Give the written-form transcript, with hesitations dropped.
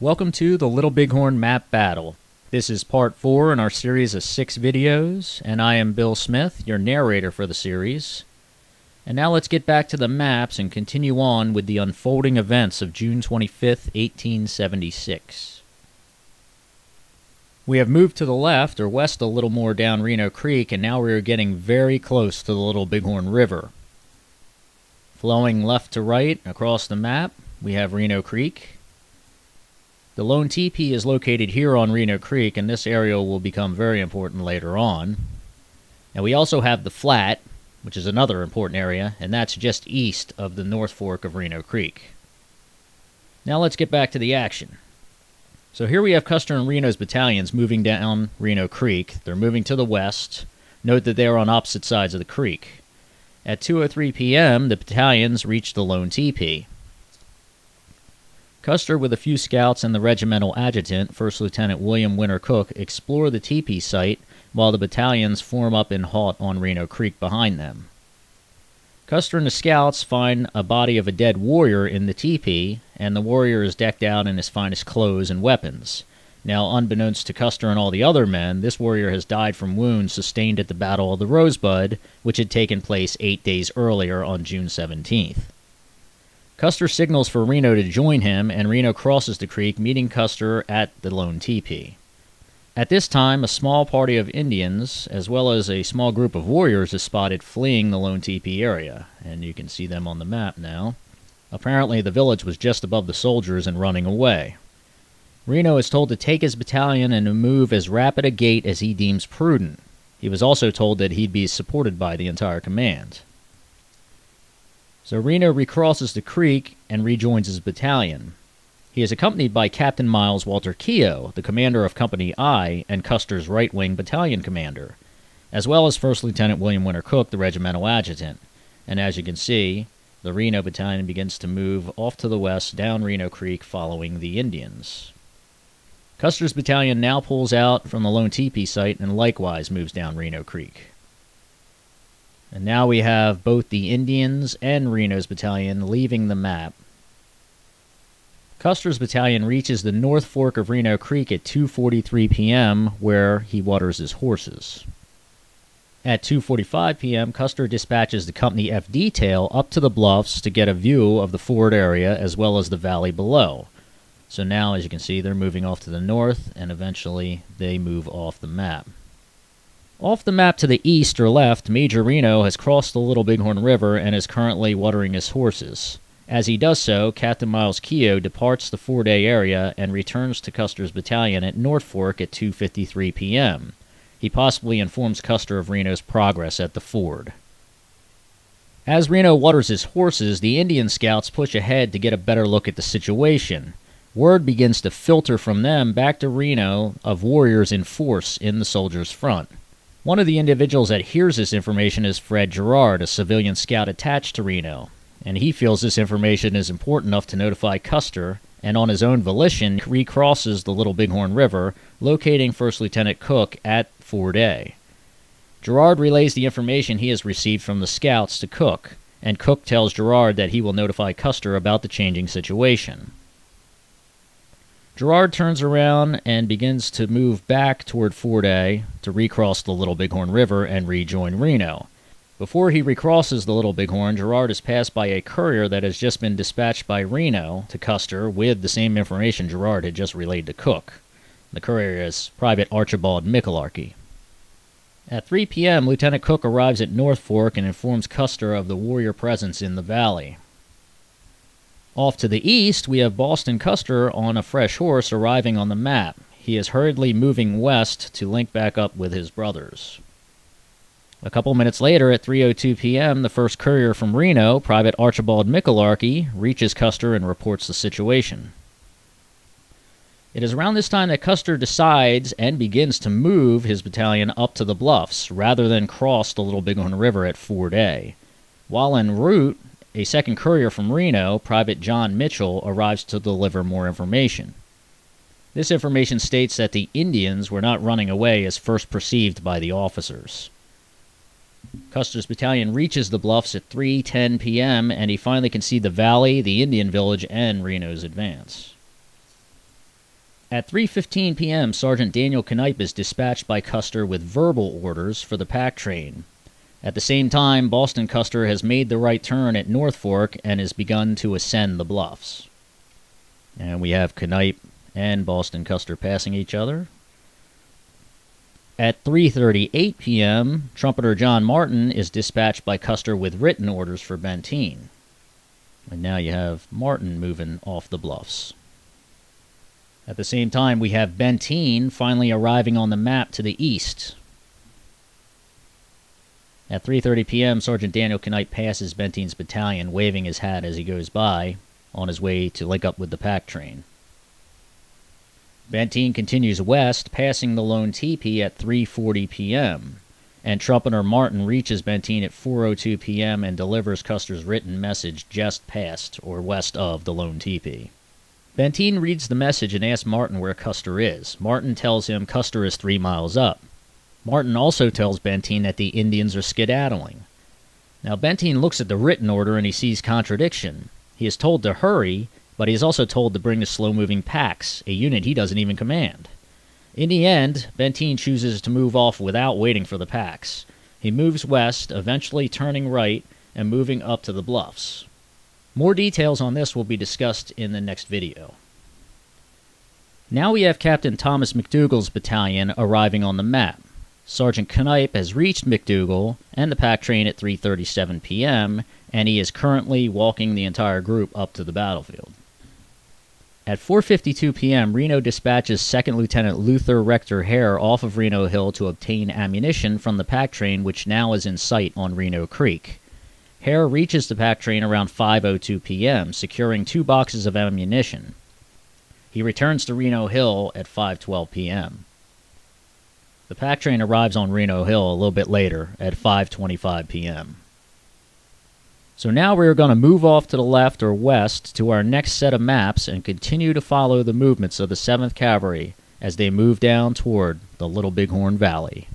Welcome to the Little Bighorn Map Battle. This is part 4 in our series of 6 videos, and I am Bill Smith, your narrator for the series. And now let's get back to the maps and continue on with the unfolding events of June 25th, 1876. We have moved to the left or west a little more down Reno Creek, and now we are getting very close to the Little Bighorn River. Flowing left to right across the map, we have Reno Creek. The Lone Tipi is located here on Reno Creek, and this area will become very important later on. And we also have the Flat, which is another important area, and that's just east of the North Fork of Reno Creek. Now let's get back to the action. So here we have Custer and Reno's battalions moving down Reno Creek. They're moving to the west. Note that they are on opposite sides of the creek. At 2:03 p.m., the battalions reached the Lone Tipi. Custer, with a few scouts and the regimental adjutant, First Lieutenant William Winter Cook, explore the teepee site while the battalions form up in halt on Reno Creek behind them. Custer and the scouts find a body of a dead warrior in the teepee, and the warrior is decked out in his finest clothes and weapons. Now, unbeknownst to Custer and all the other men, this warrior has died from wounds sustained at the Battle of the Rosebud, which had taken place 8 days earlier on June 17th. Custer signals for Reno to join him, and Reno crosses the creek, meeting Custer at the Lone Tipi. At this time, a small party of Indians, as well as a small group of warriors, is spotted fleeing the Lone Tipi area, and you can see them on the map now. Apparently, the village was just above the soldiers and running away. Reno is told to take his battalion and to move as rapid a gait as he deems prudent. He was also told that he'd be supported by the entire command. So Reno recrosses the creek and rejoins his battalion. He is accompanied by Captain Miles Walter Keogh, the commander of Company I and Custer's right-wing battalion commander, as well as First Lieutenant William Winter Cook, the regimental adjutant. And as you can see, the Reno battalion begins to move off to the west down Reno Creek following the Indians. Custer's battalion now pulls out from the Lone Tipi site and likewise moves down Reno Creek. And now we have both the Indians and Reno's battalion leaving the map. Custer's battalion reaches the North Fork of Reno Creek at 2:43 p.m., where he waters his horses. At 2:45 p.m., Custer dispatches the Company F detail up to the bluffs to get a view of the ford area as well as the valley below. So now, as you can see, they're moving off to the north, and eventually they move off the map. Off the map to the east or left, Major Reno has crossed the Little Bighorn River and is currently watering his horses. As he does so, Captain Miles Keogh departs the 4-day area and returns to Custer's battalion at North Fork at 2:53 p.m. He possibly informs Custer of Reno's progress at the ford. As Reno waters his horses, the Indian scouts push ahead to get a better look at the situation. Word begins to filter from them back to Reno of warriors in force in the soldiers' front. One of the individuals that hears this information is Fred Gerard, a civilian scout attached to Reno, and he feels this information is important enough to notify Custer, and on his own volition recrosses the Little Bighorn River, locating First Lieutenant Cook at Ford A. Gerard relays the information he has received from the scouts to Cook, and Cook tells Gerard that he will notify Custer about the changing situation. Gerard turns around and begins to move back toward Ford A to recross the Little Bighorn River and rejoin Reno. Before he recrosses the Little Bighorn, Gerard is passed by a courier that has just been dispatched by Reno to Custer with the same information Gerard had just relayed to Cook. The courier is Private Archibald Michalarchy. At 3 p.m., Lieutenant Cook arrives at North Fork and informs Custer of the warrior presence in the valley. Off to the east, we have Boston Custer on a fresh horse arriving on the map. He is hurriedly moving west to link back up with his brothers. A couple minutes later, at 3:02 p.m., the first courier from Reno, Private Archibald Michalarchy, reaches Custer and reports the situation. It is around this time that Custer decides and begins to move his battalion up to the bluffs, rather than cross the Little Bighorn River at Ford A. While en route, a second courier from Reno, Private John Mitchell, arrives to deliver more information. This information states that the Indians were not running away as first perceived by the officers. Custer's battalion reaches the bluffs at 3:10 p.m., and he finally can see the valley, the Indian village, and Reno's advance. At 3:15 p.m., Sergeant Daniel Knipe is dispatched by Custer with verbal orders for the pack train. At the same time, Boston Custer has made the right turn at North Fork and has begun to ascend the bluffs. And we have Knipe and Boston Custer passing each other. At 3:38 p.m., Trumpeter John Martin is dispatched by Custer with written orders for Benteen. And now you have Martin moving off the bluffs. At the same time, we have Benteen finally arriving on the map to the east. At 3:30 p.m., Sergeant Daniel Knipe passes Benteen's battalion, waving his hat as he goes by, on his way to link up with the pack train. Benteen continues west, passing the Lone Tipi at 3:40 p.m., and Trumpeter Martin reaches Benteen at 4:02 p.m. and delivers Custer's written message just past, or west of, the Lone Tipi. Benteen reads the message and asks Martin where Custer is. Martin tells him Custer is 3 miles up. Martin also tells Benteen that the Indians are skedaddling. Now Benteen looks at the written order and he sees contradiction. He is told to hurry, but he is also told to bring the slow-moving packs, a unit he doesn't even command. In the end, Benteen chooses to move off without waiting for the packs. He moves west, eventually turning right and moving up to the bluffs. More details on this will be discussed in the next video. Now we have Captain Thomas McDougall's battalion arriving on the map. Sergeant Knipe has reached McDougall and the pack train at 3:37 p.m., and he is currently walking the entire group up to the battlefield. At 4:52 p.m., Reno dispatches 2nd Lieutenant Luther Rector Hare off of Reno Hill to obtain ammunition from the pack train, which now is in sight on Reno Creek. Hare reaches the pack train around 5:02 p.m., securing 2 boxes of ammunition. He returns to Reno Hill at 5:12 p.m. The pack train arrives on Reno Hill a little bit later at 5:25 p.m. So now we're going to move off to the left or west to our next set of maps and continue to follow the movements of the 7th Cavalry as they move down toward the Little Bighorn Valley.